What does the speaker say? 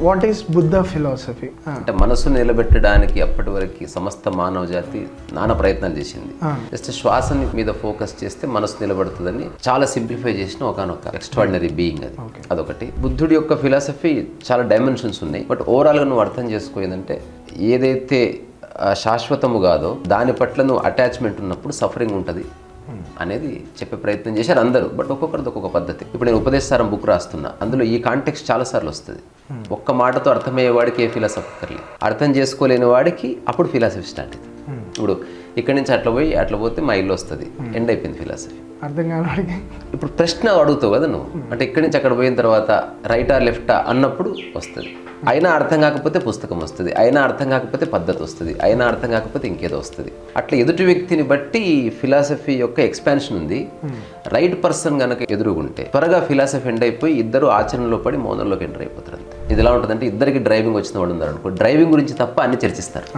What is Buddha philosophy? అంటే మనసు నిలబెట్టడానికి అప్పటి వరకు సమస్త మానవ జాతి నానా ప్రయత్నాలు చేసింది. జస్ట్ శ్వాసని మీద ఫోకస్ చేస్తే మనసు నిలబడుతుందని చాలా సింప్లిఫై చేసిన ఒకనొక ఎక్స్ట్రాడినరీ బీయింగ్ అది. అదొకటి. బుద్ధుడి యొక్క ఫిలాసఫీ చాలా డైమెన్షన్స్ ఉన్నాయి. బట్ ఓవరాల్గా నువ్వు అర్థం చేసుకోయిందంటే ఏదైతే శాశ్వతము కాదో దాని పట్ల నువ్వు అటాచ్మెంట్ ఉన్నప్పుడు సఫరింగ్ ఉంటుంది అనేది చెప్పే ప్రయత్నం చేశారు అందరూ. బట్ ఒక్కొక్కరిది ఒక్కొక్క పద్ధతి. ఇప్పుడు నేను ఉపదేశసారం బుక్ రాస్తున్నా, అందులో ఈ కాంటెక్స్ట్ చాలాసార్లు వస్తుంది. ఒక్క మాటతో అర్థమయ్యే వాడికి ఏ ఫిలాసఫీ కర్లే, అర్థం చేసుకోలేని వాడికి అప్పుడు ఫిలాసఫీ స్టార్ట్ అయింది. ఇప్పుడు ఇక్కడి నుంచి అట్లా పోతే మా ఇల్లు వస్తుంది, ఎండ్ అయిపోయింది ఫిలాసఫీ. అర్థం కావాడికి ఇప్పుడు ప్రశ్న అడుగుతావు కదా నువ్వు, అంటే ఇక్కడి నుంచి అక్కడ పోయిన తర్వాత రైటా లెఫ్టా అన్నప్పుడు వస్తుంది. అయినా అర్థం కాకపోతే పుస్తకం వస్తుంది, అయినా అర్థం కాకపోతే పద్ధతి వస్తుంది, అయినా అర్థం కాకపోతే ఇంకేదో వస్తుంది. అట్లా ఎదుటి వ్యక్తిని బట్టి ఫిలాసఫీ యొక్క ఎక్స్పాన్షన్ ఉంది. రైట్ పర్సన్ కనుక ఎదురుగుంటే త్వరగా ఫిలాసఫీ ఎండ్ అయిపోయి ఇద్దరు ఆచరణలో పడి మౌనంలోకి ఎంటర్ అయిపోతారు. అంతే. ఇది ఎలా ఉంటుందంటే ఇద్దరికి డ్రైవింగ్ వచ్చిన వాడు ఉన్నారు అనుకో, డ్రైవింగ్ గురించి తప్ప అన్ని చర్చిస్తారు.